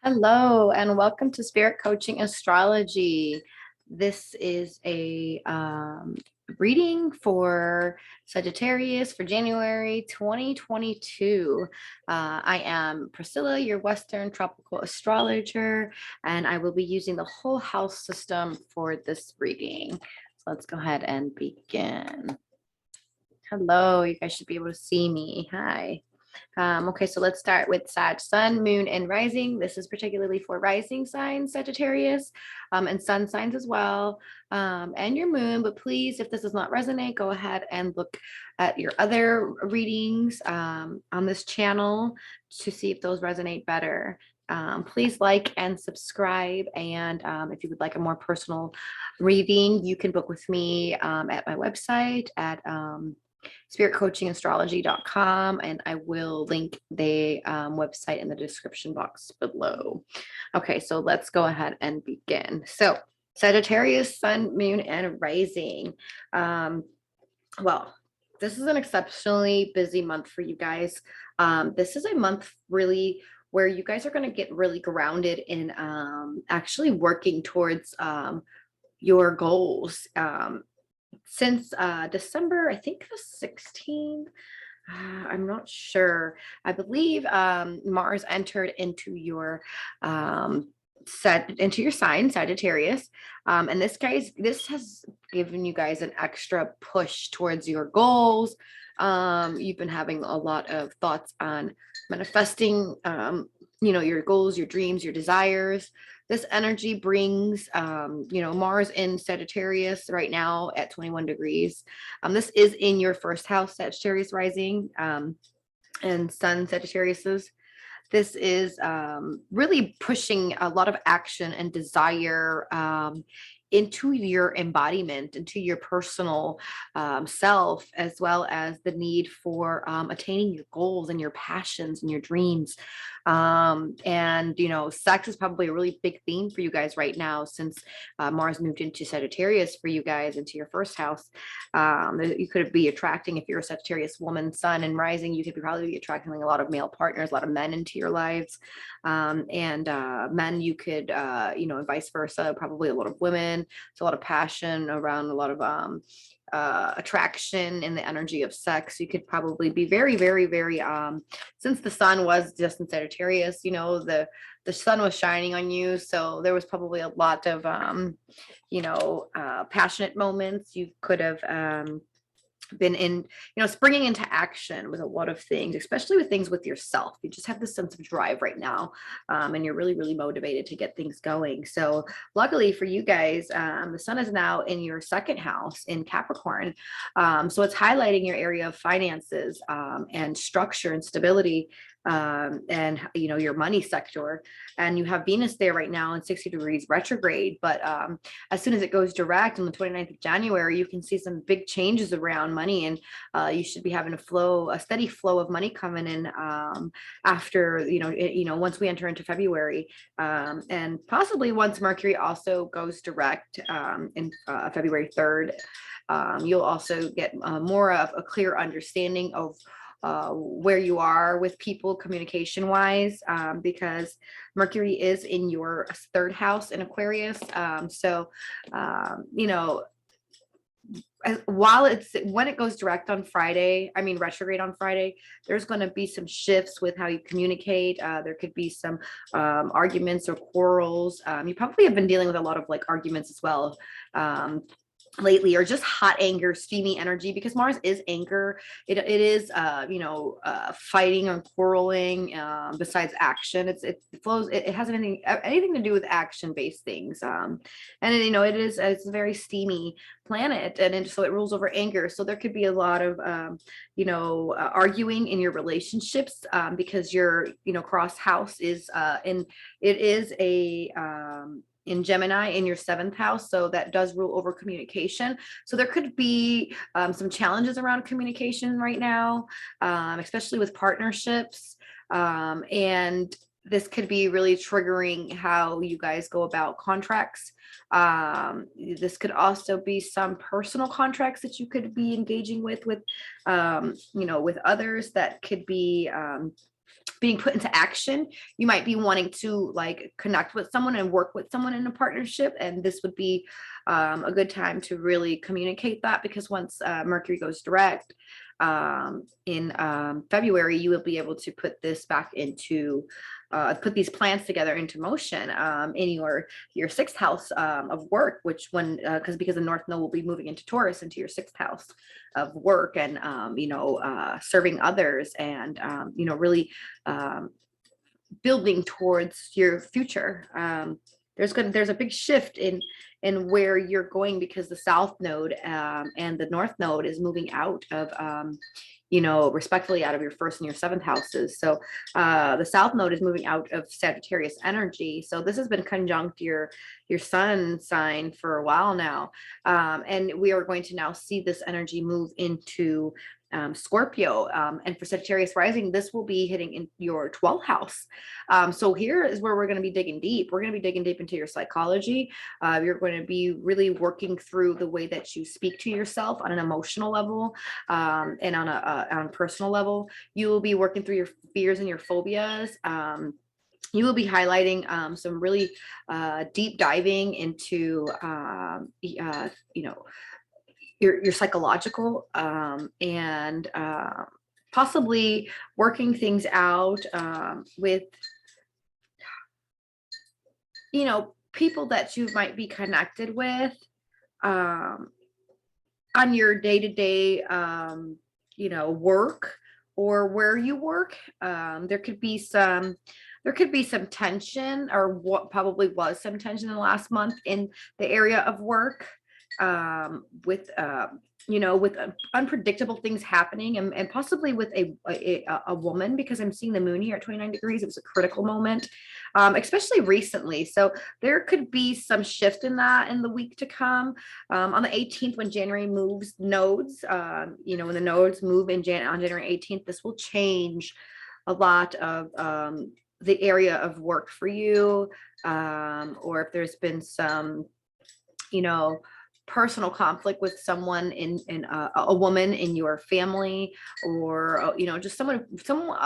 Hello, and welcome to Spirit Coaching Astrology. This is a reading for Sagittarius for January 2022. I am Priscilla, your Western tropical astrologer, and I will be using the whole house system for this reading. So let's go ahead and begin. Hello, you guys should be able to see me. Hi. Okay, so let's start with Sag, Sun, Moon, and Rising. This is particularly for rising signs, Sagittarius, and Sun signs as well, and your Moon. But please, if this does not resonate, go ahead and look at your other readings on this channel to see if those resonate better. Please like and subscribe. And if you would like a more personal reading, you can book with me at my website at spiritcoachingastrology.com, and I will link the website in the description box below. Okay, so let's go ahead and begin. So Sagittarius, Sun, Moon, and Rising. Well, this is an exceptionally busy month for you guys. This is a month really where you guys are going to get really grounded in actually working towards your goals. Since December, I think the 16th, I'm not sure. I believe Mars entered into your sign, Sagittarius. And this has given you guys an extra push towards your goals. You've been having a lot of thoughts on manifesting your goals, your dreams, your desires. This energy brings Mars in Sagittarius right now at 21 degrees. This is in your first house, Sagittarius rising, and Sun Sagittarius's. This is really pushing a lot of action and desire into your embodiment, into your personal self, as well as the need for attaining your goals and your passions and your dreams. And sex is probably a really big theme for you guys right now, since Mars moved into Sagittarius for you guys, into your first house. You could be attracting, if you're a Sagittarius woman, Sun, and rising, you could probably be attracting a lot of male partners, a lot of men into your lives. And men, you could, and vice versa, probably a lot of women. It's a lot of passion around a lot of attraction in the energy of sex. You could probably be very, very, very since the sun was just in Sagittarius, the sun was shining on you, so there was probably a lot of passionate moments. You could have been in, springing into action with a lot of things, especially with things with yourself. You just have this sense of drive right now, and you're really, really motivated to get things going. So luckily for you guys, the sun is now in your second house in Capricorn. So it's highlighting your area of finances and structure and stability, and your money sector. And you have Venus there right now in 60 degrees retrograde, but as soon as it goes direct on the 29th of January, you can see some big changes around money, and you should be having a steady flow of money coming in after once we enter into February, and possibly once Mercury also goes direct in February 3rd. You'll also get more of a clear understanding of where you are with people communication wise, because Mercury is in your third house in Aquarius. When it goes direct on Friday, retrograde on Friday, there's going to be some shifts with how you communicate. There could be some arguments or quarrels. You probably have been dealing with a lot of arguments as well lately, or just hot anger, steamy energy, because Mars is anger. It is fighting or quarreling. Besides action, it flows. It has anything to do with action based things. It's a very steamy planet, and so it rules over anger. So there could be a lot of arguing in your relationships, because your cross house is in Gemini in your seventh house. So that does rule over communication. So there could be some challenges around communication right now, especially with partnerships. And this could be really triggering how you guys go about contracts. This could also be some personal contracts that you could be engaging with others that could be being put into action. You might be wanting to like connect with someone and work with someone in a partnership, and this would be a good time to really communicate that, because once Mercury goes direct in February, you will be able to put this back into put these plans together into motion in your sixth house of work, which when because the North Node will be moving into Taurus, into your sixth house of work, and serving others, and really building towards your future. There's a big shift in where you're going, because the South Node and the North Node is moving out of respectfully out of your first and your seventh houses. So the South Node is moving out of Sagittarius energy. So this has been conjunct your sun sign for a while now. And we are going to now see this energy move into Scorpio. And for Sagittarius rising, this will be hitting in your 12th house. So here is where we're going to be digging deep. We're going to be digging deep into your psychology. You're going to be really working through the way that you speak to yourself on an emotional level, and on a personal level. You will be working through your fears and your phobias. You will be highlighting some really deep diving into your psychological and possibly working things out with people that you might be connected with on your day-to-day work, or where you work. There could be some tension, or what probably was some tension in the last month in the area of work, with unpredictable things happening, and possibly with a woman, because I'm seeing the moon here at 29 degrees. It was a critical moment, especially recently. So there could be some shift in that in the week to come. On the 18th, when January moves nodes, when the nodes move on January 18th, this will change a lot of the area of work for you, or if there's been some personal conflict with someone in a woman in your family, or just a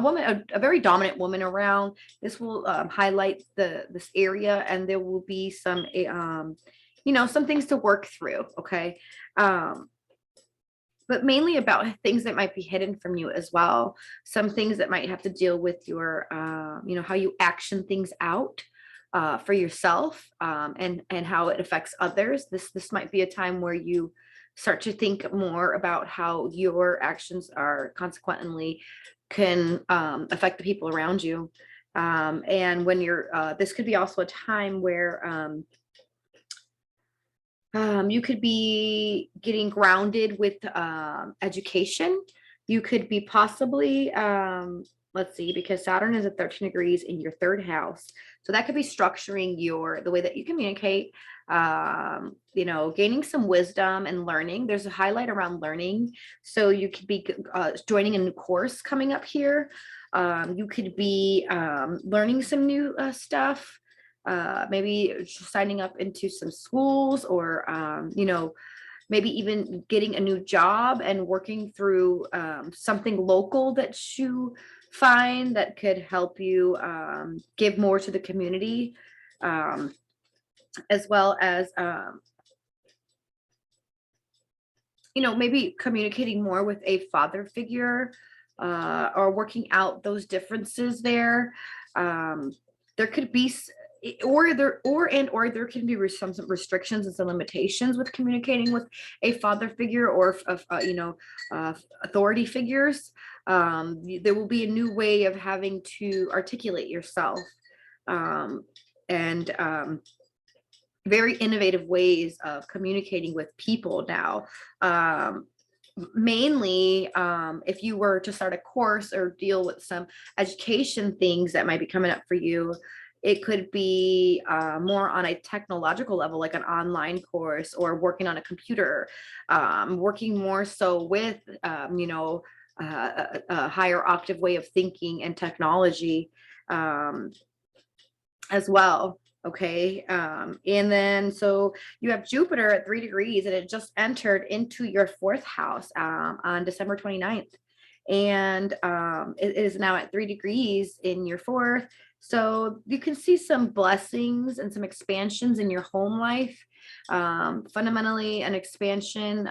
woman, a very dominant woman around. This will highlight this area, and there will be some some things to work through. Okay. But mainly about things that might be hidden from you as well. Some things that might have to deal with your how you action things out for yourself, and how it affects others. This might be a time where you start to think more about how your actions are consequently can affect the people around you. And when you're this could be also a time where you could be getting grounded with education. You could be possibly let's see, because Saturn is at 13 degrees in your third house. So that could be structuring the way that you communicate, gaining some wisdom and learning. There's a highlight around learning. So you could be joining a new course coming up here. You could be learning some new stuff, maybe signing up into some schools, or, maybe even getting a new job and working through something local that you find that could help you give more to the community, as well as maybe communicating more with a father figure, or working out those differences there. There could be there can be some restrictions and some limitations with communicating with a father figure, or authority figures. There will be a new way of having to articulate yourself, and very innovative ways of communicating with people now. Mainly, if you were to start a course or deal with some education things that might be coming up for you, it could be more on a technological level, like an online course, or working on a computer, working more so with, a higher octave way of thinking and technology as well. Okay. And then, so you have Jupiter at 3 degrees, and it just entered into your fourth house on December 29th. and it is now at 3 degrees in your fourth. So you can see some blessings and some expansions in your home life. Fundamentally an expansion,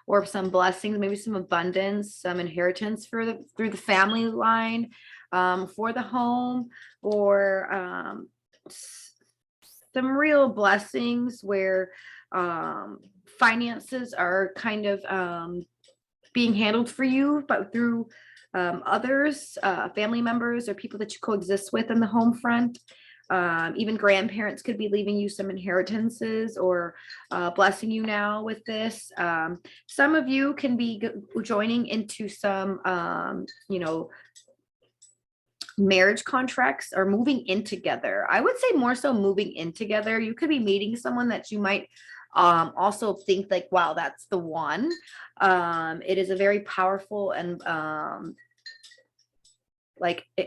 or some blessings, maybe some abundance, some inheritance through the family line, for the home, or some real blessings where finances are kind of being handled for you, but through others, family members, or people that you coexist with in the home front. Even grandparents could be leaving you some inheritances, or blessing you now with this. Some of you can be joining into some, marriage contracts, or moving in together. I would say more so moving in together. You could be meeting someone that you might also think like, wow, that's the one. It is a very powerful and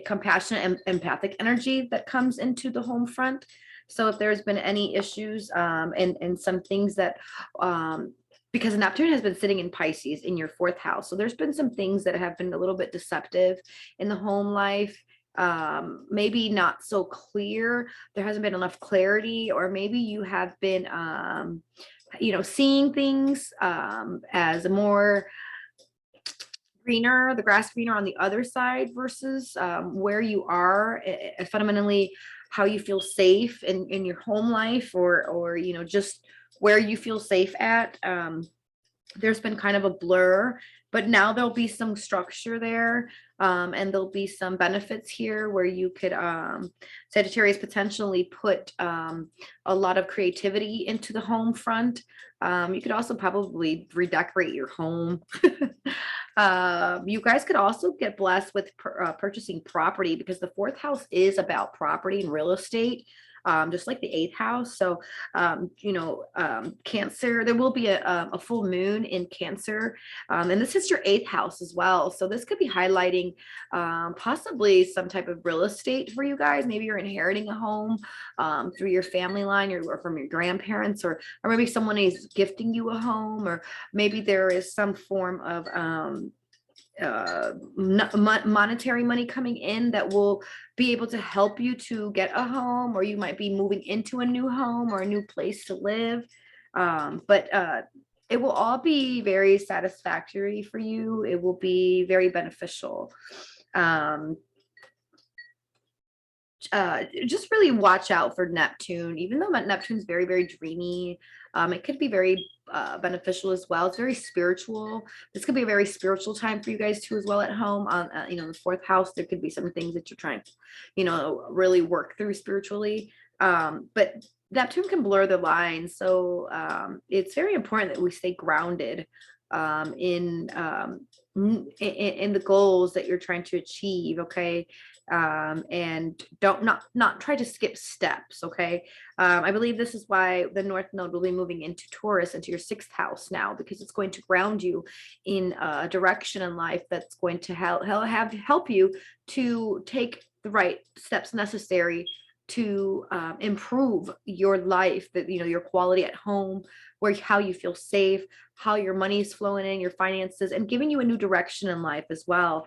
compassionate and empathic energy that comes into the home front. So if there's been any issues, and some things that because Neptune has been sitting in Pisces in your fourth house, so there's been some things that have been a little bit deceptive in the home life. Maybe not so clear, there hasn't been enough clarity, or maybe you have been seeing things as a more greener, the grass greener on the other side, versus where you are, fundamentally how you feel safe in your home life, or just where you feel safe at. There's been kind of a blur, but now there'll be some structure there, and there'll be some benefits here where you could, Sagittarius, potentially put a lot of creativity into the home front. You could also probably redecorate your home. You guys could also get blessed with purchasing property, because the fourth house is about property and real estate, just like the eighth house. So, Cancer, there will be a full moon in Cancer. And this is your eighth house as well. So this could be highlighting possibly some type of real estate for you guys. Maybe you're inheriting a home through your family line, or from your grandparents, or maybe someone is gifting you a home, or maybe there is some form of monetary money coming in that will be able to help you to get a home, or you might be moving into a new home or a new place to live. But it will all be very satisfactory for you. It will be very beneficial. Just really watch out for Neptune, even though Neptune's very, very dreamy. It could be very beneficial as well. It's very spiritual. This could be a very spiritual time for you guys too, as well, at home. On the fourth house, there could be some things that you're trying to, really work through spiritually. But Neptune can blur the lines, so it's very important that we stay grounded in the goals that you're trying to achieve. Okay. And don't not try to skip steps. Okay. I believe this is why the North Node will be moving into Taurus, into your sixth house now, because it's going to ground you in a direction in life that's going to help you to take the right steps necessary to improve your life, that your quality at home, how you feel safe, how your money is flowing in, your finances, and giving you a new direction in life as well.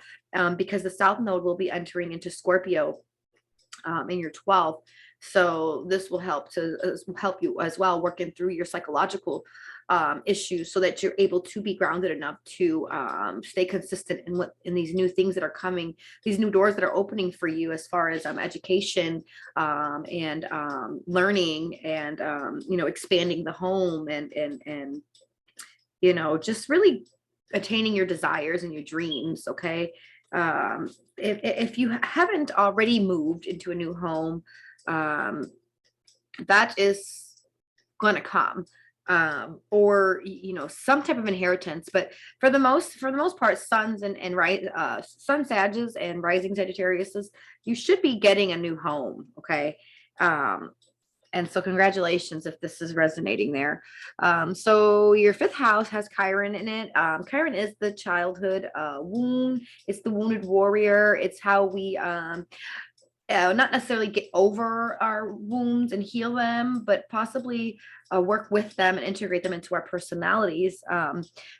Because the South Node will be entering into Scorpio in your 12th. So this will help you as well, working through your psychological issues, so that you're able to be grounded enough to stay consistent in these new things that are coming, these new doors that are opening for you, as far as education, and learning, and expanding the home, and just really attaining your desires and your dreams. Okay. If you haven't already moved into a new home, that is going to come, or some type of inheritance. But for the most part, suns and right, sun Sagittarius and rising Sagittarius, you should be getting a new home. Okay. And so congratulations if this is resonating there. So your fifth house has Chiron in it. Chiron is the childhood wound. It's the wounded warrior. It's how we not necessarily get over our wounds and heal them, but possibly work with them and integrate them into our personalities.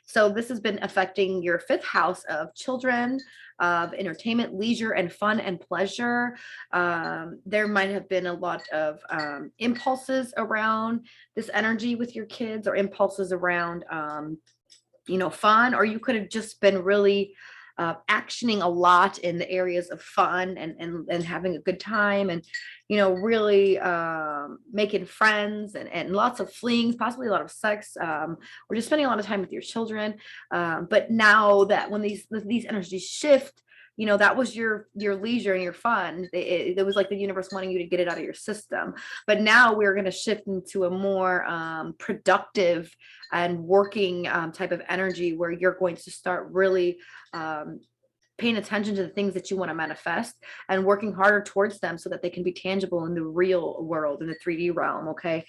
So this has been affecting your fifth house of children, of entertainment, leisure, and fun and pleasure. There might have been a lot of impulses around this energy with your kids, or impulses around fun, or you could have just been really actioning a lot in the areas of fun and having a good time, and really making friends, and lots of flings, possibly a lot of sex, or just spending a lot of time with your children. But now that when these energies shift, that was your leisure and your fun. It was like the universe wanting you to get it out of your system. But now we're going to shift into a more productive and working type of energy, where you're going to start really paying attention to the things that you want to manifest and working harder towards them, so that they can be tangible in the real world, in the 3D realm. Okay.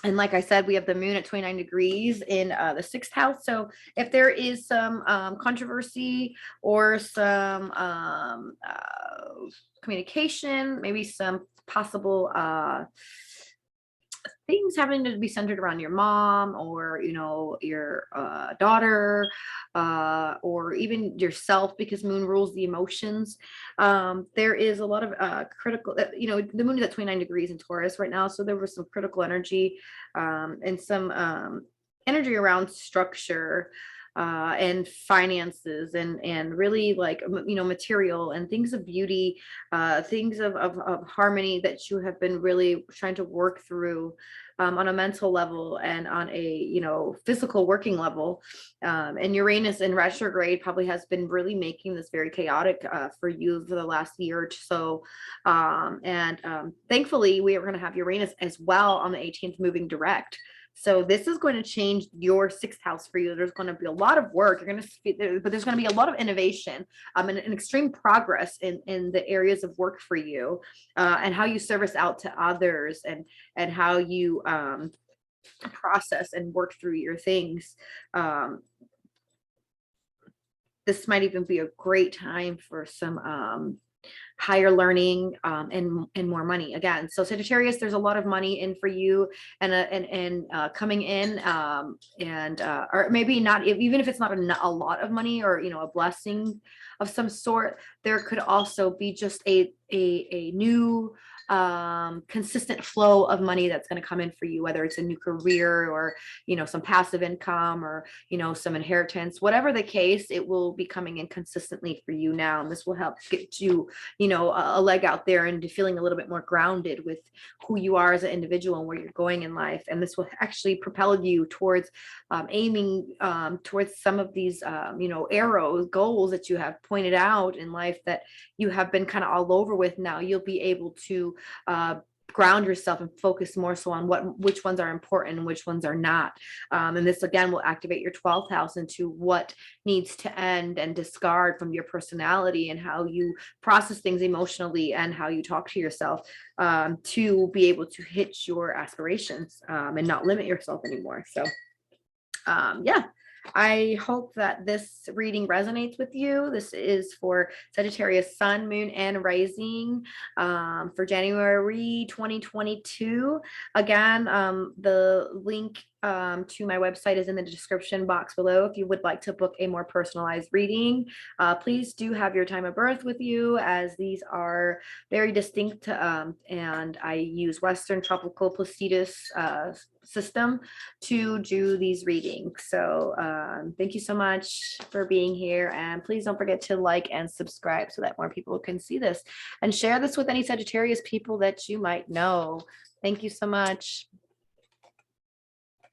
And like I said, we have the moon at 29 degrees in the sixth house. So if there is some controversy, or some communication, maybe some possible things having to be centered around your mom, or your daughter, or even yourself, because moon rules the emotions. There is a lot of critical, the moon is at 29 degrees in Taurus right now, so there was some critical energy, and some energy around structure, and finances, and really, like, material and things of beauty, things of harmony, that you have been really trying to work through on a mental level, and on a physical working level. And Uranus in retrograde probably has been really making this very chaotic for you for the last year or so. And thankfully, we are going to have Uranus as well on the 18th moving direct. So this is going to change your sixth house for you. There's going to be a lot of work. You're going to see, but there's going to be a lot of innovation, and extreme progress in the areas of work for you, and how you service out to others, and how you process and work through your things. This might even be a great time for some higher learning, and more money again. So Sagittarius, there's a lot of money in for you, and coming in, or maybe not, even if it's not a lot of money, or a blessing of some sort. There could also be just a new consistent flow of money that's going to come in for you, whether it's a new career, or some passive income, or some inheritance. Whatever the case, it will be coming in consistently for you now, and this will help get you a leg out there, and feeling a little bit more grounded with who you are as an individual and where you're going in life. And this will actually propel you towards aiming towards some of these arrows, goals that you have pointed out in life, that you have been kind of all over with. Now you'll be able to ground yourself and focus more so on which ones are important and which ones are not. And this again will activate your 12th house into what needs to end and discard from your personality, and how you process things emotionally, and how you talk to yourself, to be able to hit your aspirations, and not limit yourself anymore. So yeah, I hope that this reading resonates with you. This is for Sagittarius sun, moon, and rising, for January 2022. Again, the link to my website is in the description box below. If you would like to book a more personalized reading, please do have your time of birth with you, as these are very distinct, and I use Western Tropical Placidus system to do these readings. So thank you so much for being here, and please don't forget to like and subscribe, so that more people can see this, and share this with any Sagittarius people that you might know. Thank you so much.